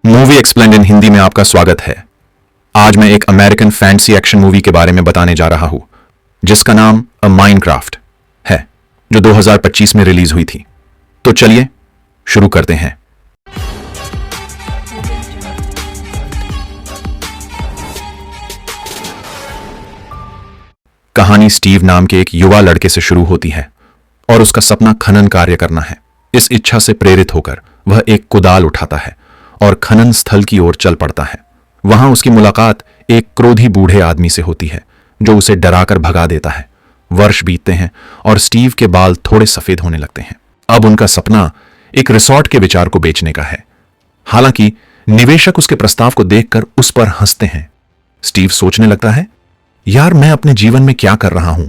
Movie explained इन हिंदी में आपका स्वागत है। आज मैं एक अमेरिकन फैंटेसी एक्शन मूवी के बारे में बताने जा रहा हूं जिसका नाम अ माइनक्राफ्ट है, जो 2025 में रिलीज हुई थी। तो चलिए शुरू करते हैं। कहानी स्टीव नाम के एक युवा लड़के से शुरू होती है और उसका सपना खनन कार्य करना है। इस इच्छा से प्रेरित होकर वह एक कुदाल उठाता है और खनन स्थल की ओर चल पड़ता है। वहां उसकी मुलाकात एक क्रोधी बूढ़े आदमी से होती है जो उसे डराकर भगा देता है। वर्ष बीतते हैं और स्टीव के बाल थोड़े सफेद होने लगते हैं। अब उनका सपना एक रिसॉर्ट के विचार को बेचने का है। हालांकि निवेशक उसके प्रस्ताव को देखकर उस पर हंसते हैं। स्टीव सोचने लगता है, यार मैं अपने जीवन में क्या कर रहा हूं।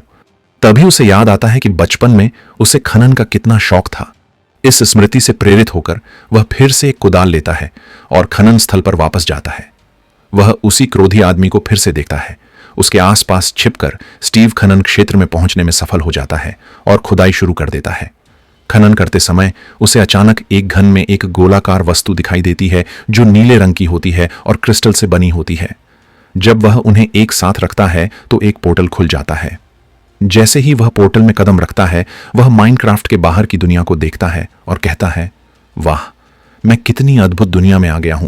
तभी उसे याद आता है कि बचपन में उसे खनन का कितना शौक था। इस स्मृति से प्रेरित होकर वह फिर से एक कुदाल लेता है और खनन स्थल पर वापस जाता है। वह उसी क्रोधी आदमी को फिर से देखता है। उसके आसपास छिपकर स्टीव खनन क्षेत्र में पहुंचने में सफल हो जाता है और खुदाई शुरू कर देता है। खनन करते समय उसे अचानक एक घन में एक गोलाकार वस्तु दिखाई देती है जो नीले रंग की होती है और क्रिस्टल से बनी होती है। जब वह उन्हें एक साथ रखता है तो एक पोर्टल खुल जाता है। जैसे ही वह पोर्टल में कदम रखता है, वह माइनक्राफ्ट के बाहर की दुनिया को देखता है और कहता है, वाह, मैं कितनी अद्भुत दुनिया में आ गया हूं।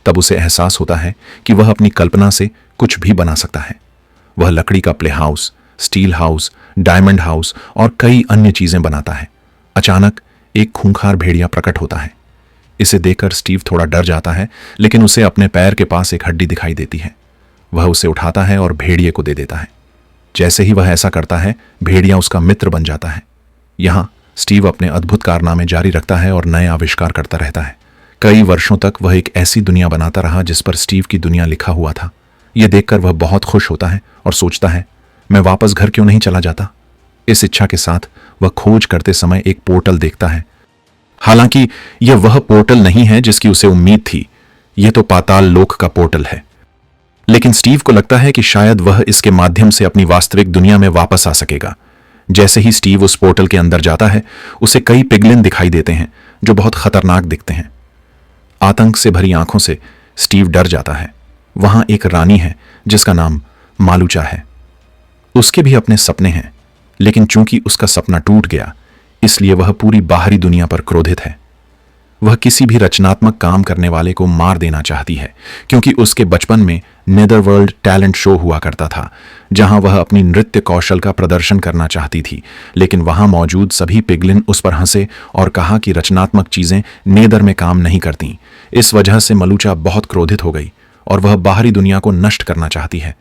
तब उसे एहसास होता है कि वह अपनी कल्पना से कुछ भी बना सकता है। वह लकड़ी का play house, steel house, diamond house और कई अन्य चीजें बनाता है। अचानक एक खूंखार भेड़िया प्रकट होता है। इसे देखकर स्टीव थोड़ा डर जाता है, लेकिन उसे अपने पैर के पास एक हड्डी दिखाई देती है। वह उसे उठाता है और भेड़िए को दे देता है। जैसे ही वह ऐसा करता है, भेड़िया उसका मित्र बन जाता है। यहां स्टीव अपने अद्भुत कारनामे जारी रखता है और नए आविष्कार करता रहता है। कई वर्षों तक वह एक ऐसी दुनिया बनाता रहा जिस पर स्टीव की दुनिया लिखा हुआ था। यह देखकर वह बहुत खुश होता है और सोचता है, मैं वापस घर क्यों नहीं चला जाता। इस इच्छा के साथ वह खोज करते समय एक पोर्टल देखता है। हालांकि यह वह पोर्टल नहीं है जिसकी उसे उम्मीद थी। यह तो पाताल लोक का पोर्टल है। लेकिन स्टीव को लगता है कि शायद वह इसके माध्यम से अपनी वास्तविक दुनिया में वापस आ सकेगा। जैसे ही स्टीव उस पोर्टल के अंदर जाता है, उसे कई पिगलिन दिखाई देते हैं जो बहुत खतरनाक दिखते हैं। आतंक से भरी आंखों से स्टीव डर जाता है। वहां एक रानी है जिसका नाम मालूचा है। उसके भी अपने सपने हैं, लेकिन चूंकि उसका सपना टूट गया, इसलिए वह पूरी बाहरी दुनिया पर क्रोधित है। वह किसी भी रचनात्मक काम करने वाले को मार देना चाहती है, क्योंकि उसके बचपन में नेदरवर्ल्ड टैलेंट शो हुआ करता था जहां वह अपनी नृत्य कौशल का प्रदर्शन करना चाहती थी। लेकिन वहां मौजूद सभी पिगलिन उस पर हंसे और कहा कि रचनात्मक चीजें नेदर में काम नहीं करती। इस वजह से मलूचा बहुत क्रोधित हो गई और वह बाहरी दुनिया को नष्ट करना चाहती है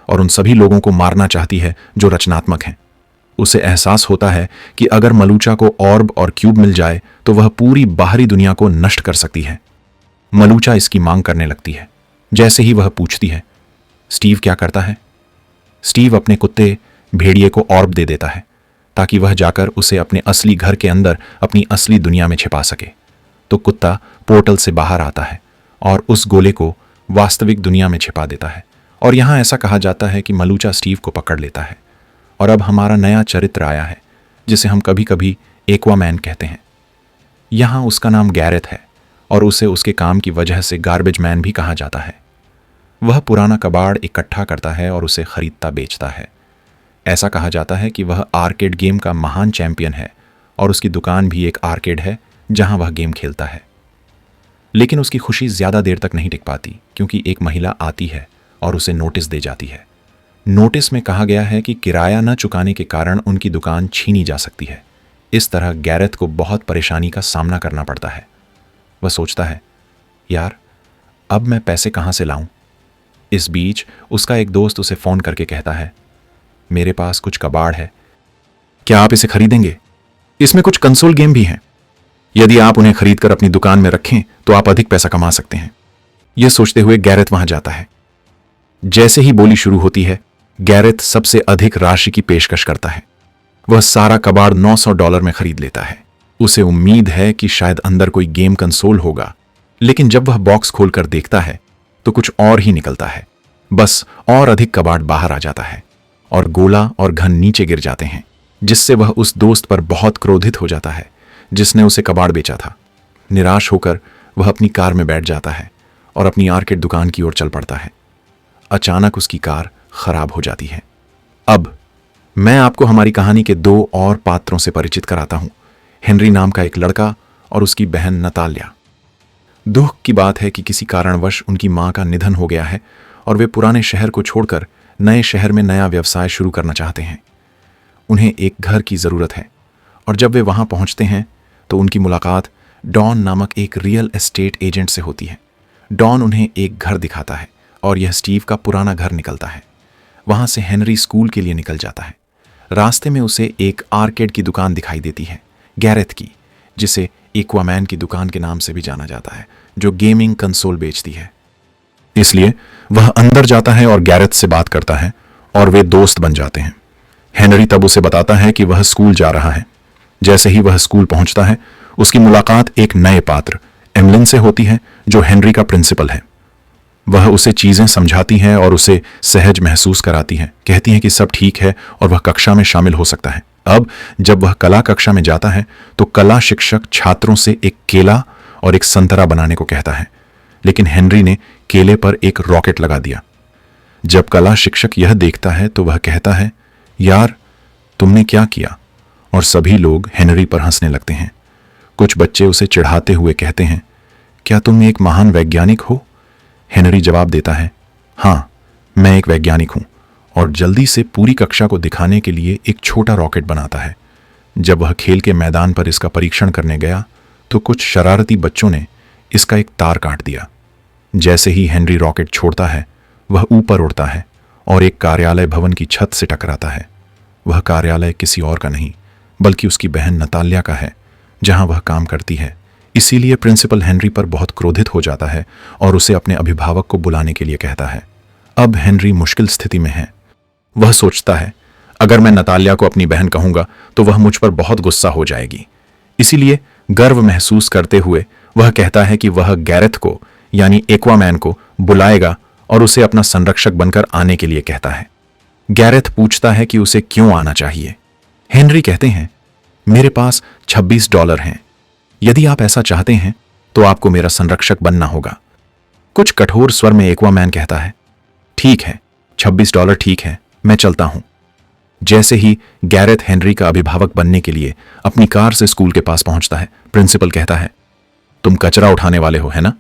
और उन सभी लोगों को मारना चाहती है जो रचनात्मक हैं। उसे एहसास होता है कि अगर मलूचा को ऑर्ब और क्यूब मिल जाए तो वह पूरी बाहरी दुनिया को नष्ट कर सकती है। मलूचा इसकी मांग करने लगती है। जैसे ही वह पूछती है, स्टीव क्या करता है? स्टीव अपने कुत्ते भेड़िए को ऑर्ब दे देता है ताकि वह जाकर उसे अपने असली घर के अंदर अपनी असली दुनिया में छिपा सके। तो कुत्ता पोर्टल से बाहर आता है और उस गोले को वास्तविक दुनिया में छिपा देता है। और यहां ऐसा कहा जाता है कि मलूचा स्टीव को पकड़ लेता है। और अब हमारा नया चरित्र आया है जिसे हम कभी कभी एक्वामैन कहते हैं। यहां उसका नाम गैरेथ है और उसे उसके काम की वजह से गार्बेज मैन भी कहा जाता है। वह पुराना कबाड़ इकट्ठा करता है और उसे खरीदता बेचता है। ऐसा कहा जाता है कि वह आर्केड गेम का महान चैंपियन है और उसकी दुकान भी एक आर्केड है जहां वह गेम खेलता है। लेकिन उसकी खुशी ज्यादा देर तक नहीं टिक पाती, क्योंकि एक महिला आती है और उसे नोटिस दे जाती है। नोटिस में कहा गया है कि किराया न चुकाने के कारण उनकी दुकान छीनी जा सकती है। इस तरह गैरेथ को बहुत परेशानी का सामना करना पड़ता है। वह सोचता है, यार अब मैं पैसे कहां से लाऊं। इस बीच उसका एक दोस्त उसे फोन करके कहता है, मेरे पास कुछ कबाड़ है, क्या आप इसे खरीदेंगे? इसमें कुछ कंसोल गेम भी हैं। यदि आप उन्हें खरीदकर अपनी दुकान में रखें तो आप अधिक पैसा कमा सकते हैं। यह सोचते हुए गैरेथ वहां जाता है। जैसे ही बोली शुरू होती है, गैरेथ सबसे अधिक राशि की पेशकश करता है। वह सारा कबाड़ $900 में खरीद लेता है। उसे उम्मीद है कि शायद अंदर कोई गेम कंसोल होगा, लेकिन जब वह बॉक्स खोलकर देखता है तो कुछ और ही निकलता है। बस और अधिक कबाड़ बाहर आ जाता है और गोला और घन नीचे गिर जाते हैं, जिससे वह उस दोस्त पर बहुत क्रोधित हो जाता है जिसने उसे कबाड़ बेचा था। निराश होकर वह अपनी कार में बैठ जाता है और अपनी आर्केड दुकान की ओर चल पड़ता है। अचानक उसकी कार खराब हो जाती है। अब मैं आपको हमारी कहानी के दो और पात्रों से परिचित कराता हूं, हेनरी नाम का एक लड़का और उसकी बहन नताल्या। दुख की बात है कि किसी कारणवश उनकी मां का निधन हो गया है और वे पुराने शहर को छोड़कर नए शहर में नया व्यवसाय शुरू करना चाहते हैं। उन्हें एक घर की जरूरत है और जब वे वहां पहुंचते हैं तो उनकी मुलाकात डॉन नामक एक रियल एस्टेट एजेंट से होती है। डॉन उन्हें एक घर दिखाता है और यह स्टीव का पुराना घर निकलता है। वहां से हेनरी स्कूल के लिए निकल जाता है। रास्ते में उसे एक आर्केड की दुकान दिखाई देती है, गैरेथ की, जिसे एक्वामैन की दुकान के नाम से भी जाना जाता है, जो गेमिंग कंसोल बेचती है। इसलिए वह अंदर जाता है और गैरेथ से बात करता है और वे दोस्त बन जाते हैं। हेनरी तब उसे बताता है कि वह स्कूल जा रहा है। जैसे ही वह स्कूल पहुंचता है, उसकी मुलाकात एक नए पात्र एमलिन से होती है, जो हेनरी का प्रिंसिपल है। वह उसे चीजें समझाती है और उसे सहज महसूस कराती है, कहती है कि सब ठीक है और वह कक्षा में शामिल हो सकता है। अब जब वह कला कक्षा में जाता है तो कला शिक्षक छात्रों से एक केला और एक संतरा बनाने को कहता है, लेकिन हेनरी ने केले पर एक रॉकेट लगा दिया। जब कला शिक्षक यह देखता है तो वह कहता है, यार तुमने क्या किया? और सभी लोग हेनरी पर हंसने लगते हैं। कुछ बच्चे उसे चिढ़ाते हुए कहते हैं, क्या तुम एक महान वैज्ञानिक हो? हेनरी जवाब देता है, हाँ मैं एक वैज्ञानिक हूं, और जल्दी से पूरी कक्षा को दिखाने के लिए एक छोटा रॉकेट बनाता है। जब वह खेल के मैदान पर इसका परीक्षण करने गया तो कुछ शरारती बच्चों ने इसका एक तार काट दिया। जैसे ही हेनरी रॉकेट छोड़ता है, वह ऊपर उड़ता है और एक कार्यालय भवन की छत से टकराता है। वह कार्यालय किसी और का नहीं बल्कि उसकी बहन नताल्या का है, जहां वह काम करती है। इसीलिए प्रिंसिपल हेनरी पर बहुत क्रोधित हो जाता है और उसे अपने अभिभावक को बुलाने के लिए कहता है। अब हेनरी मुश्किल स्थिति में है। वह सोचता है, अगर मैं नताल्या को अपनी बहन कहूंगा तो वह मुझ पर बहुत गुस्सा हो जाएगी। इसीलिए गर्व महसूस करते हुए वह कहता है कि वह गैरेथ को यानी एक्वामैन को बुलाएगा और उसे अपना संरक्षक बनकर आने के लिए कहता है। गैरेथ पूछता है कि उसे क्यों आना चाहिए। हेनरी कहते हैं, मेरे पास $26 हैं। यदि आप ऐसा चाहते हैं तो आपको मेरा संरक्षक बनना होगा। कुछ कठोर स्वर में एक्वामैन कहता है, ठीक है, $26 ठीक है, मैं चलता हूं। जैसे ही गैरेथ हेनरी का अभिभावक बनने के लिए अपनी कार से स्कूल के पास पहुंचता है, प्रिंसिपल कहता है, तुम कचरा उठाने वाले हो, है ना?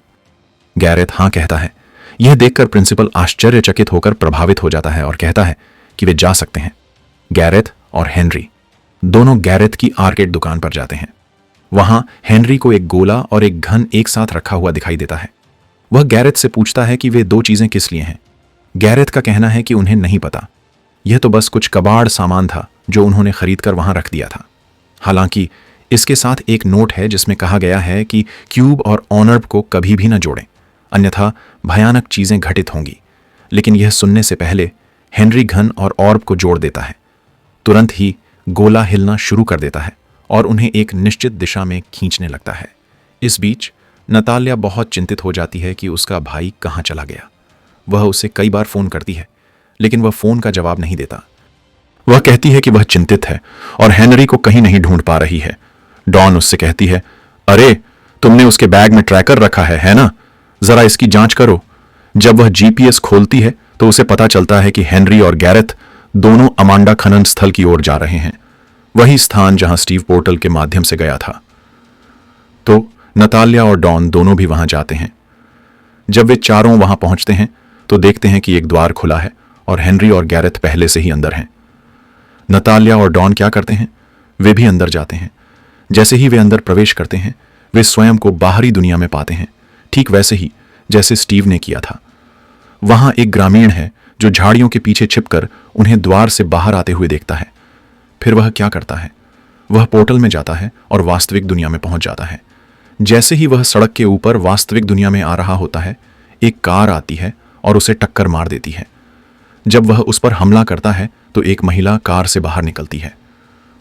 गैरेथ हाँ कहता है। यह देखकर प्रिंसिपल आश्चर्यचकित होकर प्रभावित हो जाता है और कहता है कि वे जा सकते हैं। गैरेथ और हेनरी दोनों गैरेथ की आर्केड दुकान पर जाते हैं। वहां हेनरी को एक गोला और एक घन एक साथ रखा हुआ दिखाई देता है। वह गैरेथ से पूछता है कि वे दो चीजें किस लिए हैं। गैरेथ का कहना है कि उन्हें नहीं पता, यह तो बस कुछ कबाड़ सामान था जो उन्होंने खरीदकर वहां रख दिया था। हालांकि इसके साथ एक नोट है जिसमें कहा गया है कि क्यूब और ऑनर्ब को कभी भी न जोड़ें, अन्यथा भयानक चीजें घटित होंगी। लेकिन यह सुनने से पहले हेनरी घन और ऑर्ब को जोड़ देता है। तुरंत ही गोला हिलना शुरू कर देता है और उन्हें एक निश्चित दिशा में खींचने लगता है। इस बीच नताल्या बहुत चिंतित हो जाती है कि उसका भाई कहाँ चला गया। वह उसे कई बार फोन करती है, लेकिन वह फोन का जवाब नहीं देता। वह कहती है कि वह चिंतित है और हेनरी को कहीं नहीं ढूंढ पा रही है। डॉन उससे कहती है, अरे तुमने उसके बैग में ट्रैकर रखा है ना? जरा इसकी जांच करो। जब वह जीपीएस खोलती है तो उसे पता चलता है कि हेनरी और गैरेथ दोनों अमांडा खनन स्थल की ओर जा रहे हैं, वही स्थान जहां स्टीव पोर्टल के माध्यम से गया था। तो नताल्या और डॉन दोनों भी वहां जाते हैं। जब वे चारों वहां पहुंचते हैं तो देखते हैं कि एक द्वार खुला है और हेनरी और गैरेथ पहले से ही अंदर हैं। नताल्या और डॉन क्या करते हैं? वे भी अंदर जाते हैं। जैसे ही वे अंदर प्रवेश करते हैं, वे स्वयं को बाहरी दुनिया में पाते हैं, ठीक वैसे ही जैसे स्टीव ने किया था। वहां एक ग्रामीण है जो झाड़ियों के पीछे छिपकर उन्हें द्वार से बाहर आते हुए देखता है। फिर वह क्या करता है? वह पोर्टल में जाता है और वास्तविक दुनिया में पहुंच जाता है। जैसे ही वह सड़क के ऊपर वास्तविक दुनिया में आ रहा होता है, एक कार आती है और उसे टक्कर मार देती है। जब वह उस पर हमला करता है तो एक महिला कार से बाहर निकलती है।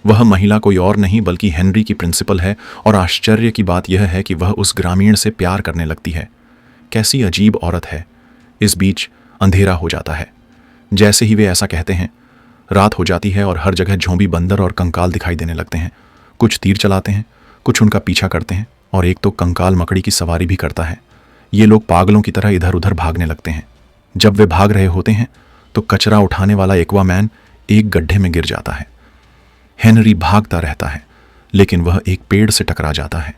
वह महिला कोई और नहीं बल्कि हेनरी की प्रिंसिपल है और आश्चर्य की बात यह है कि वह उस ग्रामीण से प्यार करने लगती है। कैसी अजीब औरत है। इस बीच अंधेरा हो जाता है। जैसे ही वे ऐसा कहते हैं, रात हो जाती है और हर जगह झोंबी बंदर और कंकाल दिखाई देने लगते हैं। कुछ तीर चलाते हैं, कुछ उनका पीछा करते हैं और एक तो कंकाल मकड़ी की सवारी भी करता है। ये लोग पागलों की तरह इधर उधर भागने लगते हैं। जब वे भाग रहे होते हैं तो कचरा उठाने वाला एक्वामैन एक गड्ढे में गिर जाता है। हेनरी भागता रहता है, लेकिन वह एक पेड़ से टकरा जाता है।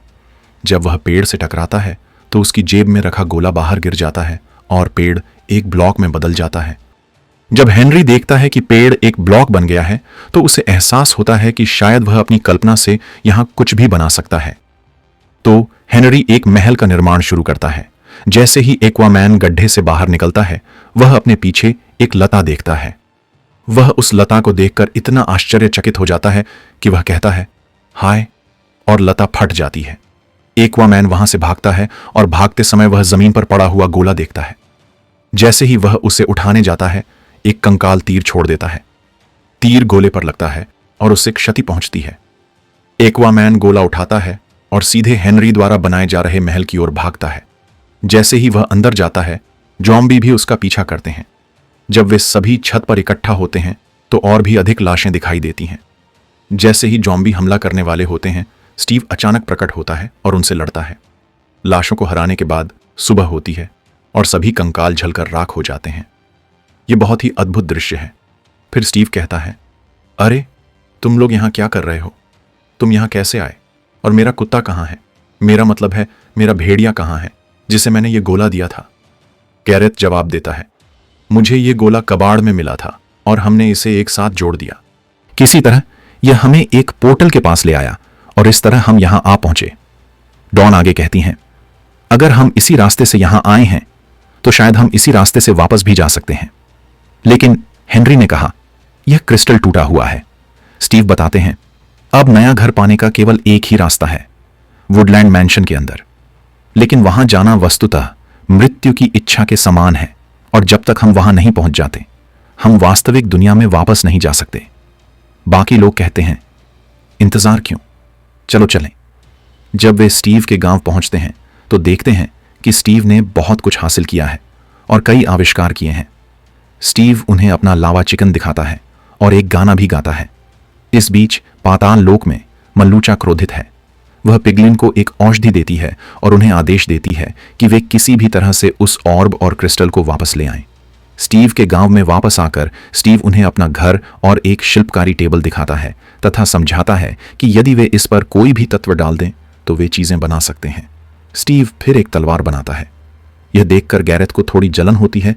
जब वह पेड़ से टकराता है तो उसकी जेब में रखा गोला बाहर गिर जाता है और पेड़ एक ब्लॉक में बदल जाता है। जब हेनरी देखता है कि पेड़ एक ब्लॉक बन गया है तो उसे एहसास होता है कि शायद वह अपनी कल्पना से यहां कुछ भी बना सकता है। तो हेनरी एक महल का निर्माण शुरू करता है। जैसे ही एक्वामैन गड्ढे से बाहर निकलता है, वह अपने पीछे एक लता देखता है। वह उस लता को देखकर इतना आश्चर्यचकित हो जाता है कि वह कहता है, हाय, और लता फट जाती है। एक्वामैन वहां से भागता है और भागते समय वह जमीन पर पड़ा हुआ गोला देखता है। जैसे ही वह उसे उठाने जाता है, एक कंकाल तीर छोड़ देता है। तीर गोले पर लगता है और उससे क्षति पहुंचती है। एक्वामैन गोला उठाता है और सीधे हेनरी द्वारा बनाए जा रहे महल की ओर भागता है। जैसे ही वह अंदर जाता है, जॉम्बी भी उसका पीछा करते हैं। जब वे सभी छत पर इकट्ठा होते हैं तो और भी अधिक लाशें दिखाई देती हैं। जैसे ही जॉम्बी हमला करने वाले होते हैं, स्टीव अचानक प्रकट होता है और उनसे लड़ता है। लाशों को हराने के बाद सुबह होती है और सभी कंकाल जलकर राख हो जाते हैं। यह बहुत ही अद्भुत दृश्य है। फिर स्टीव कहता है, अरे, तुम लोग यहां क्या कर रहे हो? तुम यहां कैसे आए? और मेरा कुत्ता कहां है? मेरा मतलब है, मेरा भेड़िया कहां है जिसे मैंने ये गोला दिया था? गैरेथ जवाब देता है, मुझे ये गोला कबाड़ में मिला था और हमने इसे एक साथ जोड़ दिया। किसी तरह यह हमें एक पोर्टल के पास ले आया और इस तरह हम यहां आ पहुंचे। डॉन आगे कहती हैं, अगर हम इसी रास्ते से यहां आए हैं तो शायद हम इसी रास्ते से वापस भी जा सकते हैं। लेकिन हेनरी ने कहा, यह क्रिस्टल टूटा हुआ है। स्टीव बताते हैं, अब नया घर पाने का केवल एक ही रास्ता है, वुडलैंड मैंशन के अंदर। लेकिन वहां जाना वस्तुतः मृत्यु की इच्छा के समान है और जब तक हम वहां नहीं पहुंच जाते, हम वास्तविक दुनिया में वापस नहीं जा सकते। बाकी लोग कहते हैं, इंतजार क्यों, चलो चलें। जब वे स्टीव के गांव पहुंचते हैं तो देखते हैं कि स्टीव ने बहुत कुछ हासिल किया है और कई आविष्कार किए हैं। स्टीव उन्हें अपना लावा चिकन दिखाता है और एक गाना भी गाता है। इस बीच पाताल लोक में मल्लूचा क्रोधित है। वह पिगलिन को एक औषधि देती है और उन्हें आदेश देती है कि वे किसी भी तरह से उस ऑर्ब और क्रिस्टल को वापस ले आएं। स्टीव के गांव में वापस आकर स्टीव उन्हें अपना घर और एक शिल्पकारी टेबल दिखाता है तथा समझाता है कि यदि वे इस पर कोई भी तत्व डाल दें तो वे चीजें बना सकते हैं। स्टीव फिर एक तलवार बनाता है। यह देखकर गैरेथ को थोड़ी जलन होती है।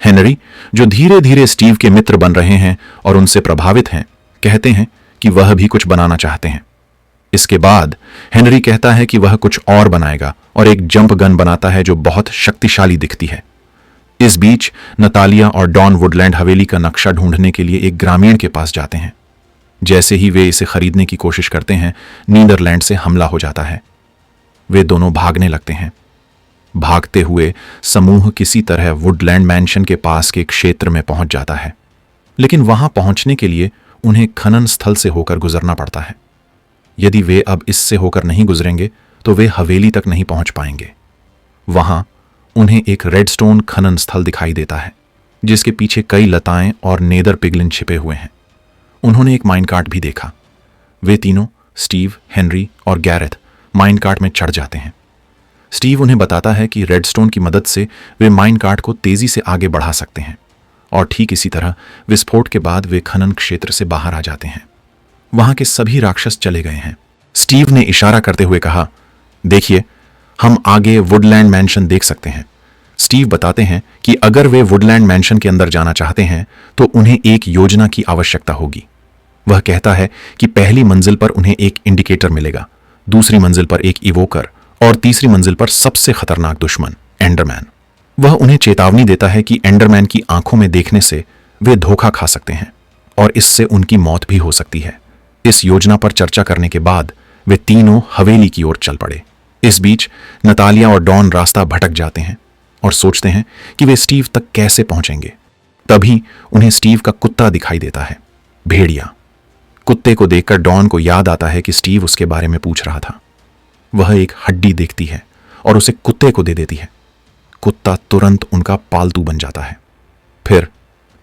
हेनरी, जो धीरे धीरे स्टीव के मित्र बन रहे हैं और उनसे प्रभावित हैं, कहते हैं कि वह भी कुछ बनाना चाहते हैं। इसके बाद हेनरी कहता है कि वह कुछ और बनाएगा और एक जंप गन बनाता है जो बहुत शक्तिशाली दिखती है। इस बीच नतालिया और डॉन वुडलैंड हवेली का नक्शा ढूंढने के लिए एक ग्रामीण के पास जाते हैं। जैसे ही वे इसे खरीदने की कोशिश करते हैं, नीदरलैंड से हमला हो जाता है। वे दोनों भागने लगते हैं। भागते हुए समूह किसी तरह वुडलैंड मैंशन के पास के क्षेत्र में पहुंच जाता है, लेकिन वहां पहुंचने के लिए उन्हें खनन स्थल से होकर गुजरना पड़ता है। यदि वे अब इससे होकर नहीं गुजरेंगे तो वे हवेली तक नहीं पहुंच पाएंगे। वहां उन्हें एक रेडस्टोन खनन स्थल दिखाई देता है जिसके पीछे कई लताएं और नेदर पिगलिन छिपे हुए हैं। उन्होंने एक माइनकार्ट भी देखा। वे तीनों, स्टीव, हेनरी और गैरेथ, माइनकार्ट में चढ़ जाते हैं। स्टीव उन्हें बताता है कि रेडस्टोन की मदद से वे माइनकार्ट को तेजी से आगे बढ़ा सकते हैं और ठीक इसी तरह विस्फोट के बाद वे खनन क्षेत्र से बाहर आ जाते हैं। वहां के सभी राक्षस चले गए हैं। स्टीव ने इशारा करते हुए कहा, देखिए, हम आगे वुडलैंड मैंशन देख सकते हैं। स्टीव बताते हैं कि अगर वे वुडलैंड मैंशन के अंदर जाना चाहते हैं तो उन्हें एक योजना की आवश्यकता होगी। वह कहता है कि पहली मंजिल पर उन्हें एक इंडिकेटर मिलेगा, दूसरी मंजिल पर एक इवोकर और तीसरी मंजिल पर सबसे खतरनाक दुश्मन एंडरमैन। वह उन्हें चेतावनी देता है कि एंडरमैन की आंखों में देखने से वे धोखा खा सकते हैं और इससे उनकी मौत भी हो सकती है। इस योजना पर चर्चा करने के बाद वे तीनों हवेली की ओर चल पड़े। इस बीच नतालिया और डॉन रास्ता भटक जाते हैं और सोचते हैं कि वे स्टीव तक कैसे पहुंचेंगे। तभी उन्हें स्टीव का कुत्ता दिखाई देता है, भेड़िया। कुत्ते को देखकर डॉन को याद आता है कि स्टीव उसके बारे में पूछ रहा था। वह एक हड्डी देखती है और उसे कुत्ते को दे देती है। कुत्ता तुरंत उनका पालतू बन जाता है। फिर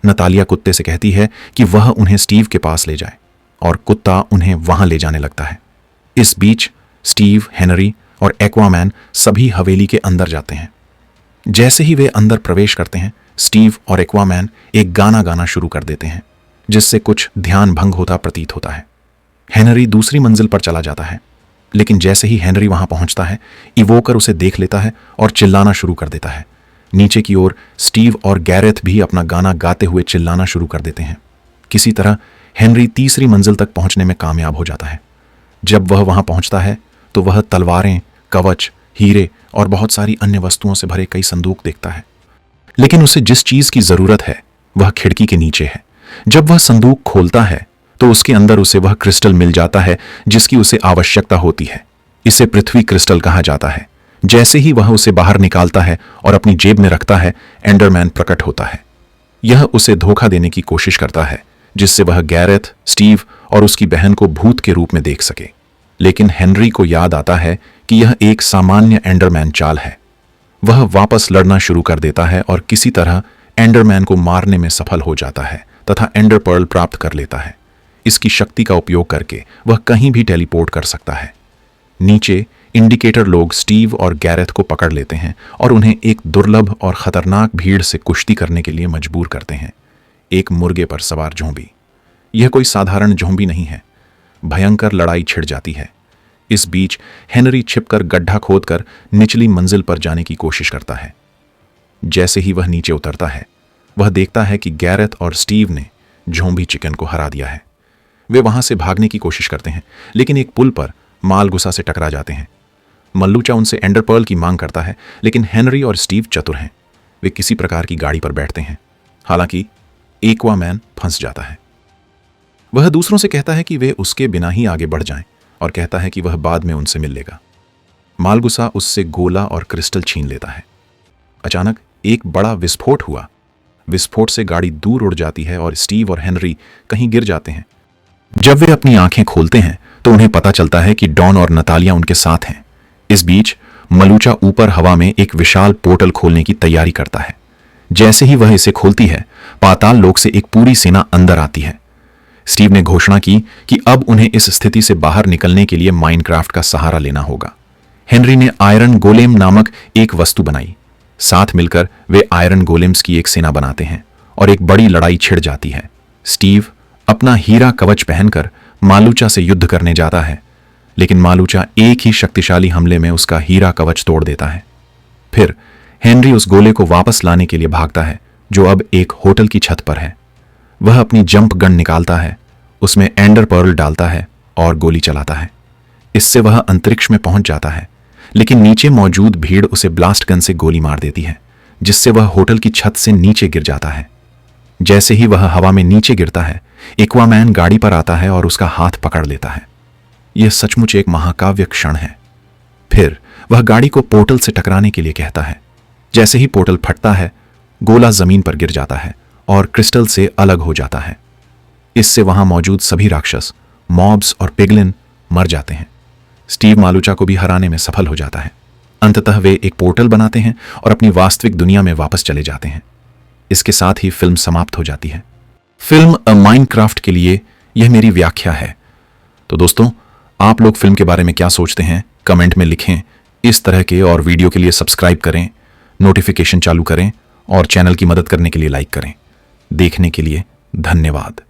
नतालिया कुत्ते से कहती है कि वह उन्हें स्टीव के पास ले जाए और कुत्ता उन्हें वहां ले जाने लगता है। इस बीच स्टीव, हेनरी और एक्वामैन सभी हवेली के अंदर जाते हैं। जैसे ही वे अंदर प्रवेश करते हैं, स्टीव और एक्वामैन एक गाना गाना शुरू कर देते हैं, जिससे कुछ ध्यान भंग होता प्रतीत होता है। हेनरी दूसरी मंजिल पर चला जाता है, लेकिन जैसे ही हेनरी वहां पहुंचता है, इवोकर उसे देख लेता है और चिल्लाना शुरू कर देता है। नीचे की ओर स्टीव और गैरेथ भी अपना गाना गाते हुए चिल्लाना शुरू कर देते हैं। किसी तरह हेनरी तीसरी मंजिल तक पहुंचने में कामयाब हो जाता है। जब वह वहां पहुंचता है तो वह तलवारें, कवच, हीरे और बहुत सारी अन्य वस्तुओं से भरे कई संदूक देखता है, लेकिन उसे जिस चीज की जरूरत है वह खिड़की के नीचे है। जब वह संदूक खोलता है तो उसके अंदर उसे वह क्रिस्टल मिल जाता है जिसकी उसे आवश्यकता होती है। इसे पृथ्वी क्रिस्टल कहा जाता है। जैसे ही वह उसे बाहर निकालता है और अपनी जेब में रखता है, एंडरमैन प्रकट होता है। यह उसे धोखा देने की कोशिश करता है, जिससे वह गैरेथ, स्टीव और उसकी बहन को भूत के रूप में देख सके। लेकिन हेनरी को याद आता है कि यह एक सामान्य एंडरमैन चाल है। वह वापस लड़ना शुरू कर देता है और किसी तरह एंडरमैन को मारने में सफल हो जाता है तथा एंडर पर्ल प्राप्त कर लेता है। इसकी शक्ति का उपयोग करके वह कहीं भी टेलीपोर्ट कर सकता है। नीचे इंडिकेटर लोग स्टीव और गैरेथ को पकड़ लेते हैं और उन्हें एक दुर्लभ और खतरनाक भीड़ से कुश्ती करने के लिए मजबूर करते हैं। एक मुर्गे पर सवार जोंबी। यह कोई साधारण जोंबी नहीं है। भयंकर लड़ाई छिड़ जाती है। इस बीच हेनरी छिपकर गड्ढा खोदकर निचली मंजिल पर जाने की कोशिश करता है। जैसे ही वह नीचे उतरता है, वह देखता है कि गैरेथ और स्टीव ने जोंबी चिकन को हरा दिया है। वे वहां से भागने की कोशिश करते हैं, लेकिन एक पुल पर मालगुसा से टकरा जाते हैं। मल्लूचा उनसे एंडर पर्ल की मांग करता है, लेकिन हेनरी और स्टीव चतुर हैं। वे किसी प्रकार की गाड़ी पर बैठते हैं। हालांकि एक्वामैन फंस जाता है। वह दूसरों से कहता है कि वे उसके बिना ही आगे बढ़ जाएं और कहता है कि वह बाद में उनसे मिल लेगा। मालगुसा उससे गोला और क्रिस्टल छीन लेता है। अचानक एक बड़ा विस्फोट हुआ। विस्फोट से गाड़ी दूर उड़ जाती है और स्टीव और हेनरी कहीं गिर जाते हैं। जब वे अपनी आंखें खोलते हैं तो उन्हें पता चलता है कि डॉन और नतालिया उनके साथ हैं। इस बीच मलूचा ऊपर हवा में एक विशाल पोर्टल खोलने की तैयारी करता है। जैसे ही वह इसे खोलती है, पाताल लोक से एक पूरी सेना अंदर आती है। स्टीव ने घोषणा की कि अब उन्हें इस स्थिति से बाहर निकलने के लिए माइनक्राफ्ट का सहारा लेना होगा। हेनरी ने आयरन गोलेम नामक एक वस्तु बनाई। साथ मिलकर वे आयरन गोलेम्स की एक सेना बनाते हैं और एक बड़ी लड़ाई छिड़ जाती है। स्टीव अपना हीरा कवच पहनकर मालूचा से युद्ध करने जाता है, लेकिन मालूचा एक ही शक्तिशाली हमले में उसका हीरा कवच तोड़ देता है। फिर हेनरी उस गोले को वापस लाने के लिए भागता है, जो अब एक होटल की छत पर है। वह अपनी जंप गन निकालता है, उसमें एंडर पर्ल डालता है और गोली चलाता है। इससे वह अंतरिक्ष में पहुंच जाता है, लेकिन नीचे मौजूद भीड़ उसे ब्लास्ट गन से गोली मार देती है, जिससे वह होटल की छत से नीचे गिर जाता है। जैसे ही वह हवा में नीचे गिरता है, एक्वामैन गाड़ी पर आता है और उसका हाथ पकड़ लेता है। यह सचमुच एक महाकाव्य क्षण है। फिर वह गाड़ी को पोर्टल से टकराने के लिए कहता है। जैसे ही पोर्टल फटता है, गोला जमीन पर गिर जाता है और क्रिस्टल से अलग हो जाता है। इससे वहां मौजूद सभी राक्षस, मॉब्स और पिगलिन मर जाते हैं। स्टीव मालूचा को भी हराने में सफल हो जाता है। अंततः वे एक पोर्टल बनाते हैं और अपनी वास्तविक दुनिया में वापस चले जाते हैं। इसके साथ ही फिल्म समाप्त हो जाती है। फिल्म अ माइनक्राफ्ट के लिए यह मेरी व्याख्या है। तो दोस्तों, आप लोग फिल्म के बारे में क्या सोचते हैं, कमेंट में लिखें। इस तरह के और वीडियो के लिए सब्सक्राइब करें, नोटिफिकेशन चालू करें और चैनल की मदद करने के लिए लाइक करें। देखने के लिए धन्यवाद।